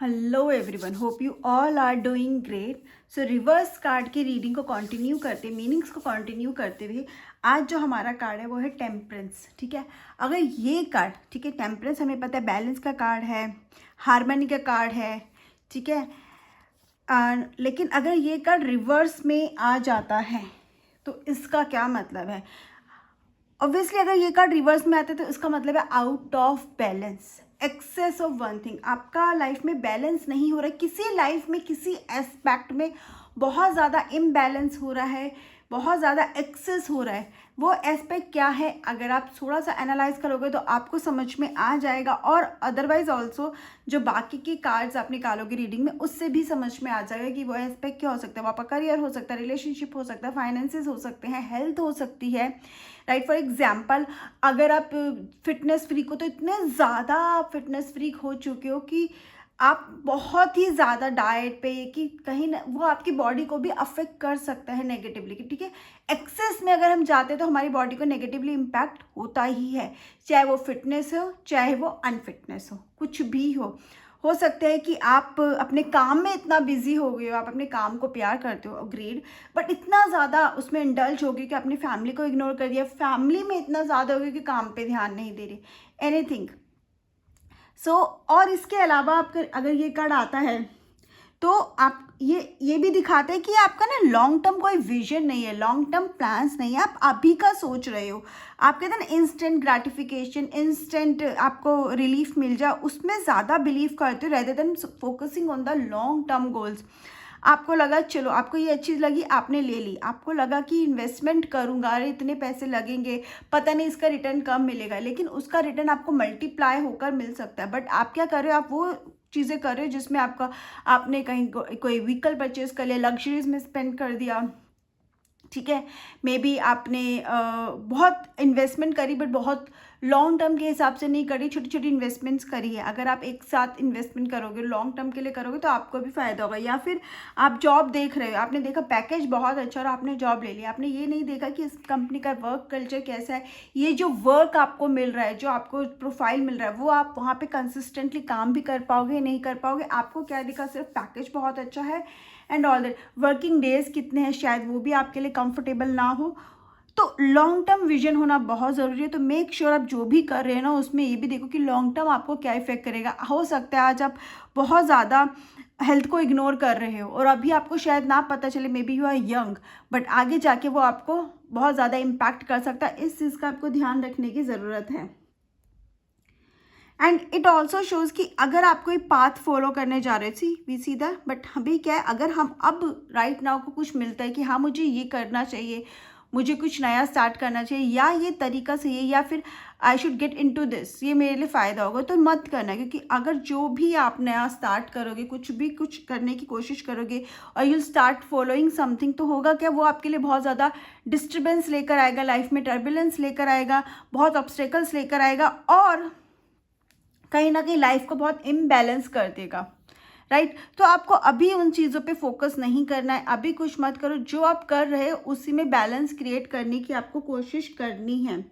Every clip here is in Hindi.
Hello everyone, hope you all are doing great. So reverse card की रीडिंग को कंटिन्यू करते, मीनिंग्स को कंटिन्यू करते हुए आज जो हमारा कार्ड है वो है टेम्परेंस। ठीक है, अगर ये कार्ड, ठीक है, टेम्परेंस हमें पता है बैलेंस का कार्ड है, हार्मनी का कार्ड है, ठीक है। लेकिन अगर ये कार्ड रिवर्स में आ जाता है तो इसका क्या मतलब है? ऑब्वियसली अगर ये कार्ड रिवर्स में आता है तो इसका मतलब है out of balance, excess of one thing. आपका लाइफ में बैलेंस नहीं हो रहा है, किसी लाइफ में किसी एस्पेक्ट में बहुत ज़्यादा इम्बैलेंस हो रहा है, बहुत ज़्यादा एक्सेस हो रहा है। वो एस्पेक्ट क्या है, अगर आप थोड़ा सा एनालाइज करोगे तो आपको समझ में आ जाएगा। और अदरवाइज ऑल्सो जो बाकी के कार्ड्स आप निकालोगे रीडिंग में, उससे भी समझ में आ जाएगा कि वो एस्पेक्ट क्या हो सकता है। वो आपका करियर हो सकता है, रिलेशनशिप हो सकता है, फाइनेंसेस हो सकते हैं, हेल्थ हो सकती है, राइट। फॉर एग्जाम्पल अगर आप फिटनेस फ्रीक हो तो इतने ज़्यादा आप फिटनेस फ्रीक हो चुके हो कि आप बहुत ही ज़्यादा डाइट पे, कि कहीं ना वो आपकी बॉडी को भी अफेक्ट कर सकता है नेगेटिवली। ठीक है, एक्सेस में अगर हम जाते हैं तो हमारी बॉडी को नेगेटिवली इम्पैक्ट होता ही है, चाहे वो फिटनेस हो चाहे वो अनफिटनेस हो, कुछ भी हो सकता है कि आप अपने काम में इतना बिजी हो गए हो, आप अपने काम को प्यार करते हो, ग्रेट, बट इतना ज़्यादा उसमें इंडल्ज हो गए कि अपनी फैमिली को इग्नोर कर दिया, फैमिली में इतना ज़्यादा हो गया कि काम पे ध्यान नहीं दे रहे, एनीथिंग। और इसके अलावा आपका अगर ये कार्ड आता है तो आप ये भी दिखाते हैं कि आपका ना लॉन्ग टर्म कोई विजन नहीं है, लॉन्ग टर्म प्लान्स नहीं है, आप अभी का सोच रहे हो। आप कहते हैं ना इंस्टेंट ग्रेटिफिकेशन, इंस्टेंट आपको रिलीफ मिल जाए, उसमें ज़्यादा बिलीव करते हो rather than focusing on the long term goals. आपको लगा, चलो आपको ये अच्छी लगी, आपने ले ली, आपको लगा कि इन्वेस्टमेंट करूँगा, अरे इतने पैसे लगेंगे, पता नहीं इसका रिटर्न कब मिलेगा, लेकिन उसका रिटर्न आपको मल्टीप्लाई होकर मिल सकता है। बट आप क्या कर रहे हो, आप वो चीज़ें कर रहे हो जिसमें आपने कहीं कोई व्हीकल परचेज कर लिया, लग्जरीज में स्पेंड कर दिया, ठीक है। मे बी आपने बहुत इन्वेस्टमेंट करी बट बहुत लॉन्ग टर्म के हिसाब से नहीं करी, छोटी छोटी इन्वेस्टमेंट्स करी है। अगर आप एक साथ इन्वेस्टमेंट करोगे, लॉन्ग टर्म के लिए करोगे तो आपको भी फ़ायदा होगा। या फिर आप जॉब देख रहे हो, आपने देखा पैकेज बहुत अच्छा और आपने जॉब ले लिया, आपने ये नहीं देखा कि इस कंपनी का वर्क कल्चर कैसा है, ये जो वर्क आपको मिल रहा है, जो आपको प्रोफाइल मिल रहा है, वो आप वहाँ पर कंसिस्टेंटली काम भी कर पाओगे नहीं कर पाओगे। आपको क्या दिखा, सिर्फ पैकेज बहुत अच्छा है and all that, working days कितने हैं शायद वो भी आपके लिए कंफर्टेबल ना हो। तो लॉन्ग टर्म विजन होना बहुत ज़रूरी है। तो मेक श्योर आप जो भी कर रहे हैं ना उसमें ये भी देखो कि लॉन्ग टर्म आपको क्या इफेक्ट करेगा। हो सकता है आज आप बहुत ज़्यादा हेल्थ को इग्नोर कर रहे हो और अभी आपको शायद ना पता चले, maybe you are young, but आगे जाके वो आपको बहुत ज़्यादा इम्पैक्ट कर सकता है। इस चीज़ का आपको ध्यान रखने की ज़रूरत है। एंड इट ऑल्सो शोज़ कि अगर आप कोई पाथ फॉलो करने जा रहे थे, वी सी दैट, बट अभी क्या है, अगर हम अब राइट नाउ को कुछ मिलता है कि हाँ मुझे ये करना चाहिए, मुझे कुछ नया स्टार्ट करना चाहिए, या ये तरीका सही है, या फिर I should get into this, ये मेरे लिए फ़ायदा होगा, तो मत करना। क्योंकि अगर जो भी आप नया स्टार्ट करोगे, कुछ करने की कोशिश करोगे और यू स्टार्ट फॉलोइंग समथिंग, तो होगा क्या, वो आपके लिए बहुत ज़्यादा डिस्टर्बेंस लेकर आएगा, लाइफ में टर्बुलेंस लेकर आएगा, बहुत ऑब्स्टेकल्स लेकर आएगा और कहीं ना कहीं लाइफ को बहुत इम्बैलेंस कर देगा, राइट। तो आपको अभी उन चीज़ों पे फोकस नहीं करना है, अभी कुछ मत करो, जो आप कर रहे हो उसी में बैलेंस क्रिएट करने की आपको कोशिश करनी है।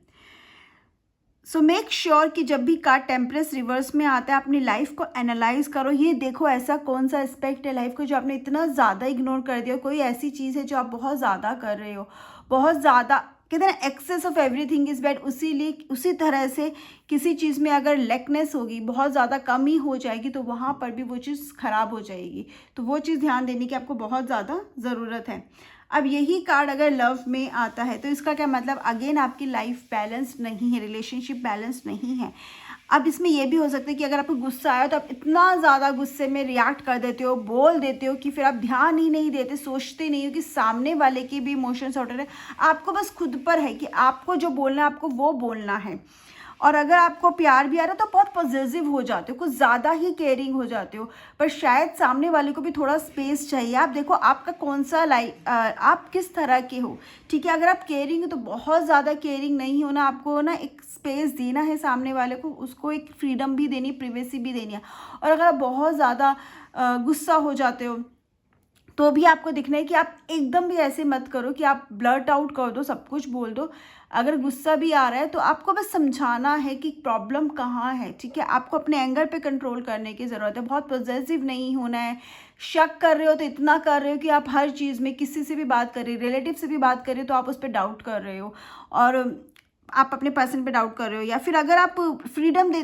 सो मेक श्योर कि जब भी कार्ड टेम्परेंस रिवर्स में आता है, अपनी लाइफ को एनालाइज करो, ये देखो ऐसा कौन सा एस्पेक्ट है लाइफ को जो आपने इतना ज़्यादा इग्नोर कर दिया, कोई ऐसी चीज़ है जो आप बहुत ज़्यादा कर रहे हो, बहुत ज़्यादा, कहते हैं excess of everything is bad. उसी तरह से किसी चीज़ में अगर लेकनेस होगी, बहुत ज़्यादा कमी हो जाएगी, तो वहाँ पर भी वो चीज़ ख़राब हो जाएगी। तो वो चीज़ ध्यान देने की आपको बहुत ज़्यादा ज़रूरत है। अब यही कार्ड अगर लव में आता है तो इसका क्या मतलब, अगेन आपकी लाइफ बैलेंस नहीं है, रिलेशनशिप बैलेंस नहीं है। अब इसमें यह भी हो सकता है कि अगर आपको गुस्सा आया तो आप इतना ज़्यादा गुस्से में रिएक्ट कर देते हो, बोल देते हो कि फिर आप ध्यान ही नहीं देते, सोचते नहीं हो कि सामने वाले के भी इमोशंस उठ रहे हैं। आपको बस खुद पर है कि आपको जो बोलना है आपको वो बोलना है। और अगर आपको प्यार भी आ रहा है तो बहुत पॉजिटिव हो जाते हो, कुछ ज़्यादा ही केयरिंग हो जाते हो, पर शायद सामने वाले को भी थोड़ा स्पेस चाहिए। आप देखो आपका कौन सा आप किस तरह के हो, ठीक है। अगर आप केयरिंग हो तो बहुत ज़्यादा केयरिंग नहीं होना, आपको ना एक स्पेस देना है सामने वाले को, उसको एक फ्रीडम भी देनी, प्रिवेसी भी देनी है। और अगर आप बहुत ज़्यादा गुस्सा हो जाते हो तो भी आपको दिखना है कि आप एकदम भी ऐसे मत करो कि आप ब्लर्ट आउट कर दो, सब कुछ बोल दो। अगर गुस्सा भी आ रहा है तो आपको बस समझाना है कि प्रॉब्लम कहाँ है, ठीक है। आपको अपने एंगर पे कंट्रोल करने की ज़रूरत है, बहुत पॉजेसिव नहीं होना है। शक कर रहे हो तो इतना कर रहे हो कि आप हर चीज़ में किसी से भी बात कर रहे हो, रिलेटिव से भी बात कर रहे हो तो आप उस पर डाउट कर रहे हो, और आप अपने पर्सन पे डाउट कर रहे हो। या फिर अगर आप फ्रीडम दे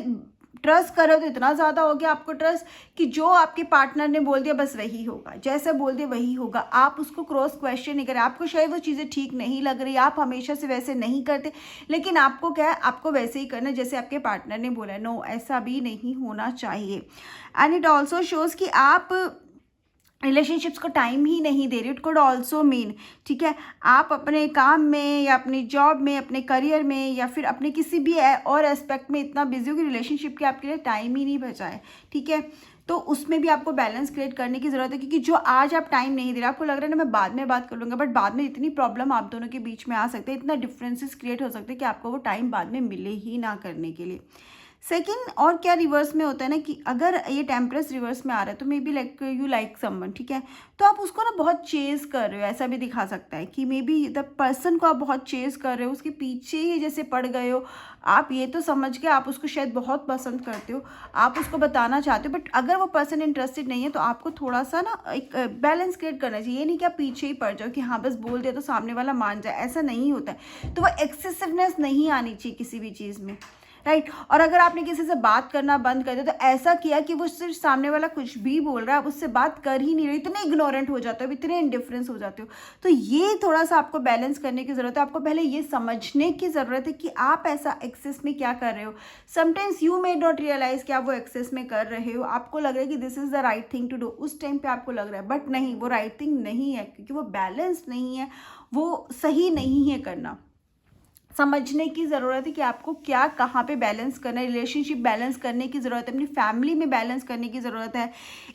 ट्रस्ट करो तो इतना ज़्यादा हो गया आपको ट्रस्ट कि जो आपके पार्टनर ने बोल दिया बस वही होगा, जैसे बोल दिया वही होगा। आप उसको क्रॉस क्वेश्चन नहीं करें। आपको शायद वो चीज़ें ठीक नहीं लग रही, आप हमेशा से वैसे नहीं करते, लेकिन आपको क्या है, आपको वैसे ही करना है जैसे आपके पार्टनर ने बोला। नो, ऐसा भी नहीं होना चाहिए। एंड इट ऑल्सो शोज़ कि आप रिलेशनशिप्स को टाइम ही नहीं दे रही। इट कुड ऑल्सो मीन, ठीक है, आप अपने काम में या अपनी जॉब में, अपने करियर में या फिर अपने किसी भी और एस्पेक्ट में इतना बिजी हो कि रिलेशनशिप के आपके लिए टाइम ही नहीं बचा है, ठीक है। तो उसमें भी आपको बैलेंस क्रिएट करने की ज़रूरत है, क्योंकि जो आज आप टाइम नहीं दे रहे, आपको लग रहा है ना मैं बाद में बात कर लूँगा, बट बाद में इतनी प्रॉब्लम आप दोनों के बीच में आ सकते हैं, इतना डिफरेंसेस क्रिएट हो सकते हैं कि आपको वो टाइम बाद में मिले ही ना करने के लिए। सेकेंड, और क्या रिवर्स में होता है ना कि अगर ये टेम्परेस रिवर्स में आ रहा है तो may be like you like someone, ठीक है, तो आप उसको ना बहुत चेज कर रहे हो, ऐसा भी दिखा सकता है कि मे बी द पर्सन को आप बहुत चेज कर रहे हो, उसके पीछे ही जैसे पड़ गए हो आप। ये तो समझ के आप उसको शायद बहुत पसंद करते हो, आप उसको बताना चाहते हो, बट अगर वो पर्सन इंटरेस्टेड नहीं है तो आपको थोड़ा सा ना एक बैलेंस क्रिएट करना चाहिए। ये नहीं कि आप पीछे ही पड़ जाओ कि हाँ बस बोल दिया तो सामने वाला मान जाए, ऐसा नहीं होता है। तो वो एक्सेसिवनेस नहीं आनी चाहिए किसी भी चीज़ में, राइट। और अगर आपने किसी से बात करना बंद कर दिया तो ऐसा किया कि वो सिर्फ सामने वाला कुछ भी बोल रहा है, आप उससे बात कर ही नहीं रहे, इतने इग्नोरेंट हो जाते हो, इतने इंडिफरेंस हो जाते हो। तो ये थोड़ा सा आपको बैलेंस करने की ज़रूरत है। आपको पहले ये समझने की ज़रूरत है कि आप ऐसा एक्सेस में क्या कर रहे हो। Sometimes you may not realise कि आप वो एक्सेस में कर रहे हो, आपको लग रहा है कि this is the right thing to do, उस टाइम पे आपको लग रहा है, बट नहीं, वो राइट थिंग नहीं है, क्योंकि वो बैलेंस नहीं है, वो सही नहीं है करना। समझने की ज़रूरत है कि आपको क्या कहाँ पे बैलेंस करना है। रिलेशनशिप बैलेंस करने की ज़रूरत है, अपनी फैमिली में बैलेंस करने की ज़रूरत है।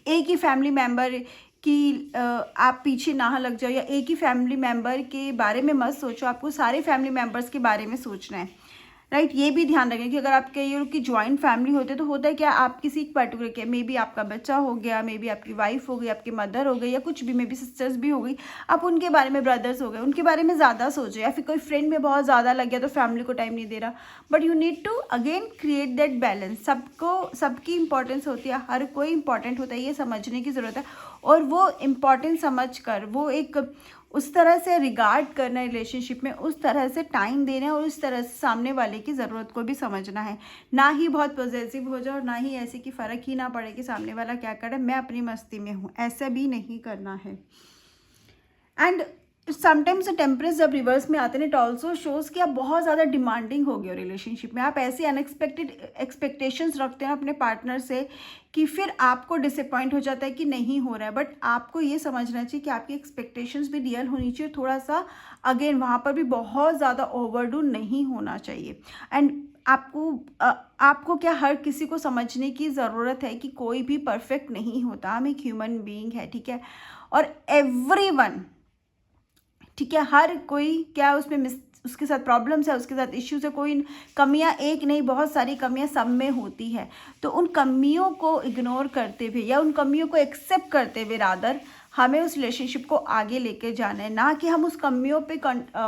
एक ही फैमिली मेम्बर कि आप पीछे ना लग जाओ, या एक ही फैमिली मेम्बर के बारे में मत सोचो, आपको सारे फैमिली मेम्बर्स के बारे में सोचना है, राइट। ये भी ध्यान रखें कि अगर आपके ये की ज्वाइंट फैमिली होते तो होता है क्या, आप किसी एक पर्टिकुलर के, मे बी आपका बच्चा हो गया, मे बी आपकी वाइफ हो गई, आपकी मदर हो गई, या कुछ भी, मे बी सिस्टर्स भी हो गई, आप उनके बारे में, ब्रदर्स हो गए, उनके बारे में ज़्यादा सोचो। या फिर कोई फ्रेंड में बहुत ज़्यादा लग गया तो फैमिली को टाइम नहीं दे रहा। But you need to again create that balance. सबको सबकी इंपॉर्टेंस होती है, हर कोई इंपॉर्टेंट होता है, ये समझने की ज़रूरत है। और वो इम्पॉर्टेंस समझ कर वो एक उस तरह से रिगार्ड करना है रिलेशनशिप में, उस तरह से टाइम देना है, और उस तरह से सामने वाले की ज़रूरत को भी समझना है। ना ही बहुत पॉजेसिव हो जाओ, और ना ही ऐसे कि फ़र्क ही ना पड़े कि सामने वाला क्या करे, मैं अपनी मस्ती में हूँ, ऐसा भी नहीं करना है। एंड समटाइम्स टेम्परेचर जब रिवर्स में आते हैं, इट ऑल्सो शोज़ कि आप बहुत ज़्यादा डिमांडिंग हो गए हो रिलेशनशिप में। आप ऐसे अनएक्सपेक्टेड एक्सपेक्टेशंस रखते हैं अपने पार्टनर से कि फिर आपको डिसअपॉइंट हो जाता है कि नहीं हो रहा है। बट आपको ये समझना चाहिए कि आपकी एक्सपेक्टेशंस भी रियल होनी चाहिए, थोड़ा सा अगेन वहाँ पर भी बहुत ज़्यादा ओवरडू नहीं होना चाहिए। एंड आपको क्या, हर किसी को समझने की ज़रूरत है कि कोई भी परफेक्ट नहीं होता, हम एक ह्यूमन बीइंग है, ठीक है। और एवरीवन, ठीक है, हर कोई क्या उसमें उसके साथ प्रॉब्लम्स है, उसके साथ इश्यूज है, कोई कमियां एक नहीं, बहुत सारी कमियां सब में होती है। तो उन कमियों को इग्नोर करते हुए या उन कमियों को एक्सेप्ट करते हुए रादर हमें उस रिलेशनशिप को आगे लेके जाना है, ना कि हम उस कमियों पे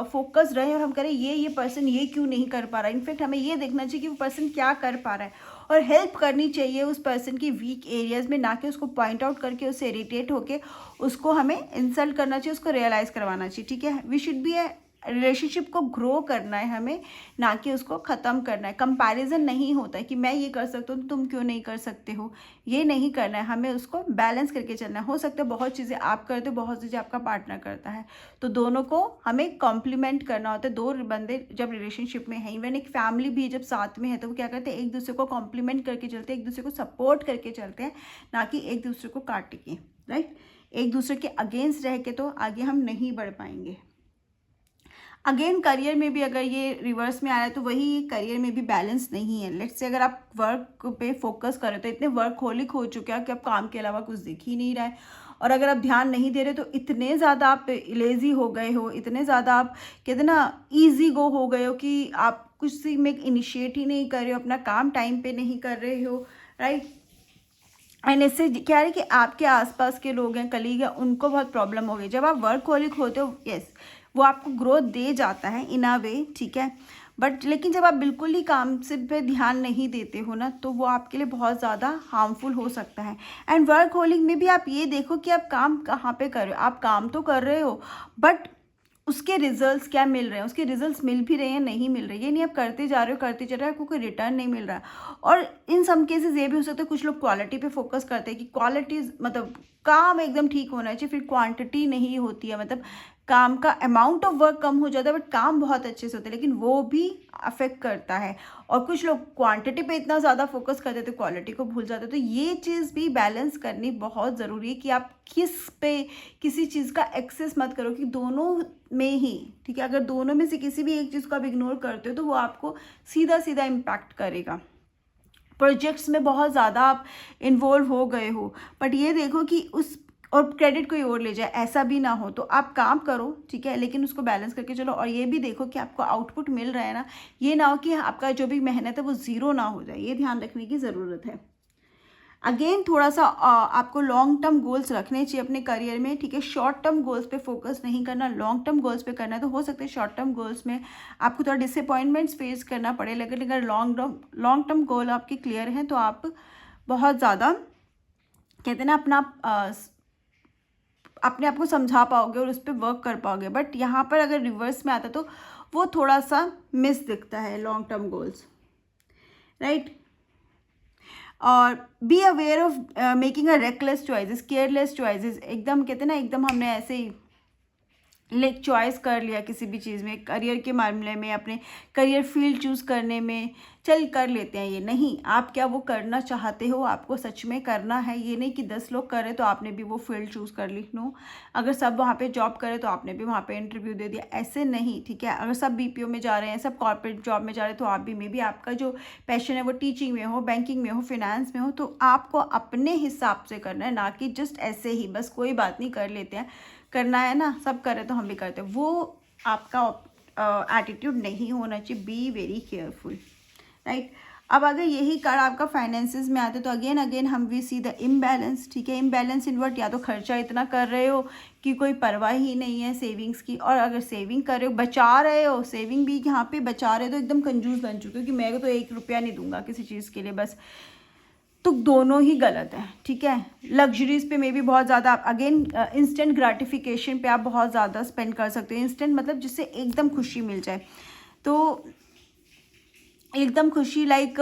फोकस रहें और हम करें ये पर्सन ये क्यों नहीं कर पा रहा है। इनफैक्ट हमें ये देखना चाहिए कि वो पर्सन क्या कर पा रहा है, और हेल्प करनी चाहिए उस पर्सन की वीक एरियाज़ में, ना कि उसको पॉइंट आउट करके उससे इरिटेट होके उसको हमें इंसल्ट करना चाहिए, उसको रियलाइज़ करवाना चाहिए, ठीक है। वी शुड बी रिलेशनशिप को ग्रो करना है हमें, ना कि उसको ख़त्म करना है। कंपैरिजन नहीं होता है कि मैं ये कर सकता हूँ तो तुम क्यों नहीं कर सकते हो, ये नहीं करना है। हमें उसको बैलेंस करके चलना है। हो सकता है बहुत चीज़ें आप करते हो, बहुत चीज़ें आपका पार्टनर करता है, तो दोनों को हमें कॉम्प्लीमेंट करना होता है। दो बंदे जब रिलेशनशिप में हैं, इवन एक फैमिली भी जब साथ में है, तो वो क्या करते हैं, एक दूसरे को कॉम्प्लीमेंट करके चलते हैं, एक दूसरे को सपोर्ट करके चलते हैं, ना कि एक दूसरे को काट के, राइट। एक दूसरे के अगेंस्ट रह के तो आगे हम नहीं बढ़ पाएंगे। अगेन करियर में भी अगर ये रिवर्स में आ रहा है तो वही, करियर में भी बैलेंस नहीं है। लेट्स से अगर आप वर्क पे फोकस करें तो इतने वर्कहोलिक हो चुके हैं कि आप काम के अलावा कुछ दिख ही नहीं रहा है, और अगर आप ध्यान नहीं दे रहे तो इतने ज़्यादा आप लेज़ी हो गए हो, इतने ज़्यादा आप कहते ना ईजी गो हो गए हो कि आप कुछ में इनिशिएट ही नहीं कर रहे हो, अपना काम टाइम पे नहीं कर रहे हो, राइट। एंड इससे क्या है कि आपके आसपास के लोग हैं, कलीग हैं, उनको बहुत प्रॉब्लम हो गई। जब आप वर्कहोलिक होते हो, यस, वो आपको ग्रोथ दे जाता है इन अ वे, ठीक है, बट लेकिन जब आप बिल्कुल ही काम से पे ध्यान नहीं देते हो ना, तो वो आपके लिए बहुत ज़्यादा हार्मफुल हो सकता है। एंड वर्कहोलिक में भी आप ये देखो कि आप काम कहाँ पे कर रहे हो। आप काम तो कर रहे हो, बट उसके रिजल्ट्स क्या मिल रहे हैं, उसके रिजल्ट्स मिल भी रहे हैं, नहीं मिल रहे, ये नहीं आप करते जा रहे हो, करते जा रहे हो, आपको कोई रिटर्न नहीं मिल रहा है। और इन सम केसेस ये भी हो सकता है, कुछ लोग क्वालिटी पे फोकस करते हैं कि क्वालिटी मतलब काम एकदम ठीक होना चाहिए, फिर क्वांटिटी नहीं होती है, मतलब काम का अमाउंट ऑफ वर्क कम हो जाता है, बट काम बहुत अच्छे से होते हैं, लेकिन वो भी अफेक्ट करता है। और कुछ लोग क्वांटिटी पे इतना ज़्यादा फोकस करते थे, क्वालिटी को भूल जाते। तो ये चीज़ भी बैलेंस करनी बहुत ज़रूरी है कि आप किसी चीज़ का एक्सेस मत करो, कि दोनों में ही, ठीक है, अगर दोनों में से किसी भी एक चीज़ को आप इग्नोर करते हो तो वो आपको सीधा सीधा इम्पैक्ट करेगा। प्रोजेक्ट्स में बहुत ज़्यादा आप इन्वॉल्व हो गए हो, बट ये देखो कि उस और क्रेडिट कोई और ले जाए, ऐसा भी ना हो। तो आप काम करो, ठीक है, लेकिन उसको बैलेंस करके चलो। और ये भी देखो कि आपको आउटपुट मिल रहा है ना, ये ना हो कि आपका जो भी मेहनत है वो ज़ीरो ना हो जाए, ये ध्यान रखने की ज़रूरत है। अगेन थोड़ा सा आपको लॉन्ग टर्म गोल्स रखने चाहिए अपने करियर में, ठीक है। शॉर्ट टर्म गोल्स पे फोकस नहीं करना, लॉन्ग टर्म गोल्स पे करना है। तो हो सकता है शॉर्ट टर्म गोल्स में आपको थोड़ा डिसअपॉइंटमेंट्स फेस करना पड़े, लेकिन अगर लॉन्ग टर्म गोल आपके क्लियर हैं तो आप बहुत ज़्यादा, कहते हैं ना, अपने आप को समझा पाओगे और उस पर वर्क कर पाओगे। बट यहाँ पर अगर रिवर्स में आता तो वो थोड़ा सा मिस दिखता है लॉन्ग टर्म गोल्स, राइट। और be aware of making a reckless choices, careless choices, एकदम कहते हैं ना, एकदम हमने ऐसे ही लाइक चॉइस कर लिया किसी भी चीज़ में, करियर के मामले में, अपने करियर फील्ड चूज़ करने में, चल कर लेते हैं, ये नहीं। आप क्या वो करना चाहते हो, आपको सच में करना है, ये नहीं कि 10 लोग कर रहे तो आपने भी वो फील्ड चूज़ कर ली। नो, अगर सब वहाँ पे जॉब करे तो आपने भी वहाँ पे इंटरव्यू दे दिया, ऐसे नहीं, ठीक है। अगर सब बीपीओ में जा रहे हैं, सब कॉर्पोरेट जॉब में जा रहे हैं, तो आप भी मे बी आपका जो पैशन है वो टीचिंग में हो, बैंकिंग में हो, फिनेंस में हो, तो आपको अपने हिसाब से करना है, ना कि जस्ट ऐसे ही बस कोई बात नहीं कर लेते हैं, करना है ना, सब करे तो हम भी करते हैं, वो आपका एटीट्यूड नहीं होना चाहिए। Be very careful, right. अब अगर यही कार्ड आपका फाइनेंसेस में आते तो अगेन हम वी सी द इम्बैलेंस, ठीक है। इम्बैलेंस इन व्हाट, या तो खर्चा इतना कर रहे हो कि कोई परवाह ही नहीं है सेविंग्स की, और अगर सेविंग कर रहे हो, बचा रहे हो, सेविंग भी यहाँ पे बचा रहे हो, तो एकदम कंजूस बन चुके हो कि मैं तो 1 रुपया नहीं दूंगा किसी चीज़ के लिए, बस। तो दोनों ही गलत है, ठीक है। लग्जरीज पे में भी बहुत ज़्यादा, अगेन इंस्टेंट ग्रेटिफिकेशन पे आप बहुत ज़्यादा स्पेंड कर सकते हो। इंस्टेंट मतलब जिससे एकदम खुशी मिल जाए, तो एकदम खुशी, लाइक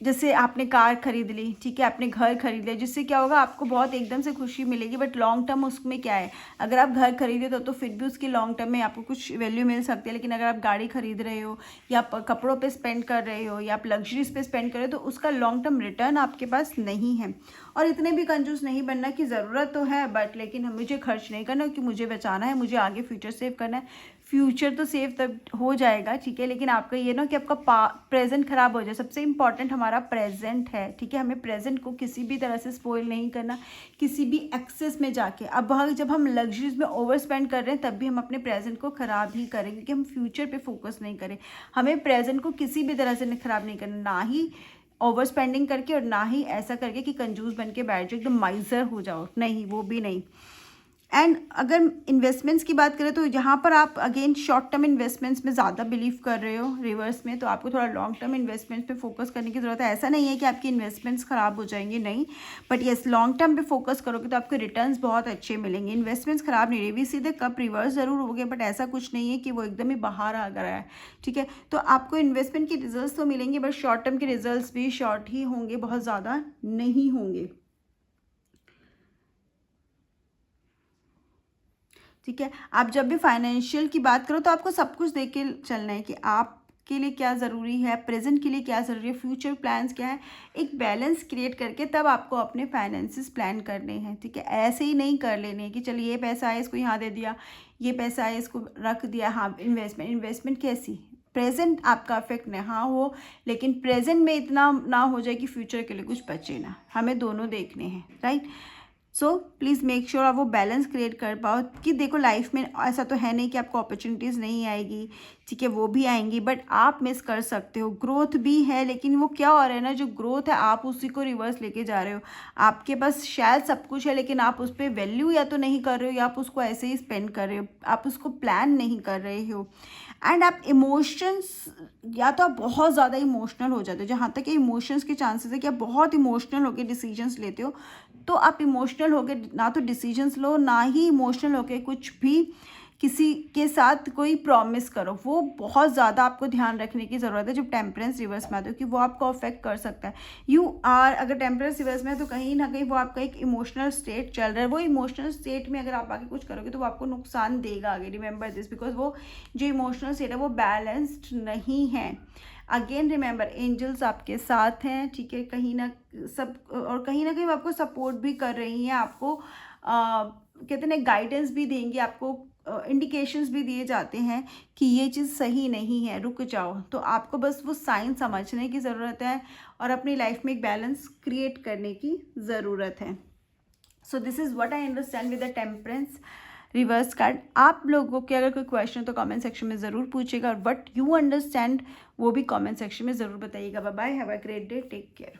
जैसे आपने कार खरीद ली, ठीक है, आपने घर खरीद लिया, जिससे क्या होगा, आपको बहुत एकदम से खुशी मिलेगी, बट लॉन्ग टर्म उसमें क्या है, अगर आप घर खरीदे तो फिर भी उसकी लॉन्ग टर्म में आपको कुछ वैल्यू मिल सकती है। लेकिन अगर आप गाड़ी खरीद रहे हो, या आप कपड़ों पे स्पेंड कर रहे हो, या आप लग्जरीज पे स्पेंड कर रहे हो, तो उसका लॉन्ग टर्म रिटर्न आपके पास नहीं है। और इतने भी कंजूस नहीं बनना कि ज़रूरत तो है, बट लेकिन मुझे खर्च नहीं करना, क्योंकि मुझे बचाना है, मुझे आगे फ्यूचर सेव करना है। फ्यूचर तो सेव तब हो जाएगा, ठीक है, लेकिन आपका ये ना कि आपका प्रेजेंट खराब हो जाए। सबसे इम्पॉर्टेंट हमारा प्रेजेंट है, ठीक है। हमें प्रेजेंट को किसी भी तरह से स्पॉइल नहीं करना, किसी भी एक्सेस में जाके। अब जब हम लग्जरीज में ओवर स्पेंड कर रहे हैं, तब भी हम अपने प्रेजेंट को ख़राब ही करेंगे, क्योंकि हम फ्यूचर पे फोकस नहीं करें। हमें प्रेजेंट को किसी भी तरह से ख़राब नहीं करना, ना ही ओवर स्पेंडिंग करके, और ना ही ऐसा करके कि कंजूस बन के बैठ जाओ, एकदम माइजर हो जाओ, नहीं, वो भी नहीं। एंड अगर इन्वेस्टमेंट्स की बात करें तो यहाँ पर आप अगेन शॉर्ट टर्म इन्वेस्टमेंट्स में ज़्यादा बिलीव कर रहे हो रिवर्स में, तो आपको थोड़ा लॉन्ग टर्म इन्वेस्टमेंट्स पे फोकस करने की ज़रूरत है। ऐसा नहीं है कि आपकी इन्वेस्टमेंट्स ख़राब हो जाएंगे, नहीं, बट येस, लॉन्ग टर्म पे फोकस करोगे तो आपके रिटर्न्स बहुत अच्छे मिलेंगे। इन्वेस्टमेंट्स ख़राब नहीं रही, सीधे कप रिवर्स ज़रूर हो गए, बट ऐसा कुछ नहीं है कि वो एकदम ही बाहर आ गया है, ठीक है। तो आपको इन्वेस्टमेंट के रिजल्ट तो मिलेंगे, बट शॉर्ट टर्म के रिजल्ट भी शॉर्ट ही होंगे, बहुत ज़्यादा नहीं होंगे, ठीक है। आप जब भी फाइनेंशियल की बात करो तो आपको सब कुछ देख के चलना है कि आपके लिए क्या ज़रूरी है, प्रेजेंट के लिए क्या ज़रूरी है, फ्यूचर प्लान्स क्या है। एक बैलेंस क्रिएट करके तब आपको अपने फाइनेंसेस प्लान करने हैं, ठीक है। ऐसे ही नहीं कर लेने कि चलिए ये पैसा है इसको यहाँ दे दिया, ये पैसा है इसको रख दिया, हाँ इन्वेस्टमेंट कैसी, प्रेजेंट आपका अफेक्ट ना हाँ हो, लेकिन प्रेजेंट में इतना ना हो जाए कि फ्यूचर के लिए कुछ बचे ना। हमें दोनों देखने हैं, right. So please make sure आप वो बैलेंस क्रिएट कर पाओ कि देखो लाइफ में ऐसा तो है नहीं कि आपको अपॉर्चुनिटीज़ नहीं आएगी, ठीक है, वो भी आएंगी, बट आप मिस कर सकते हो। ग्रोथ भी है, लेकिन वो क्या हो रहा है ना, जो ग्रोथ है आप उसी को रिवर्स लेके जा रहे हो। आपके पास शायद सब कुछ है, लेकिन आप उस पर वैल्यू या तो नहीं कर रहे हो, या आप उसको ऐसे ही स्पेंड कर रहे हो, आप उसको प्लान नहीं कर रहे हो। एंड आप इमोशंस, या तो आप बहुत ज़्यादा इमोशनल हो जाते हो, जहाँ तक कि इमोशंस के चांसेस है कि आप बहुत इमोशनल होकर डिसीजंस लेते हो। तो आप इमोशनल होकर ना तो डिसीजंस लो, ना ही इमोशनल होकर कुछ भी किसी के साथ कोई प्रॉमिस करो। वो बहुत ज़्यादा आपको ध्यान रखने की ज़रूरत है जब टेम्परेंस रिवर्स में आते हो, कि वो आपको अफेक्ट कर सकता है। अगर टेम्परेंस रिवर्स में है तो कहीं ना कहीं वो आपका एक इमोशनल स्टेट चल रहा है। वो इमोशनल स्टेट में अगर आप आगे कुछ करोगे तो वो आपको नुकसान देगा आगे। रिमेंबर दिस, बिकॉज वो जो इमोशनल स्टेट है वो बैलेंस्ड नहीं है। अगेन रिमेंबर, एंजल्स आपके साथ हैं, ठीक है, कहीं ना कहीं वो आपको सपोर्ट भी कर रही हैं, आपको कहते हैं गाइडेंस भी देंगी, आपको इंडिकेशंस भी दिए जाते हैं कि ये चीज़ सही नहीं है, रुक जाओ। तो आपको बस वो साइन समझने की ज़रूरत है और अपनी लाइफ में एक बैलेंस क्रिएट करने की ज़रूरत है। So this is what I understand with the temperance reverse card. आप लोगों के अगर कोई क्वेश्चन है तो कमेंट सेक्शन में ज़रूर पूछिएगा, और व्हाट यू अंडरस्टैंड वो भी कमेंट सेक्शन में ज़रूर बताइएगा। Bye bye, have a great day, take care.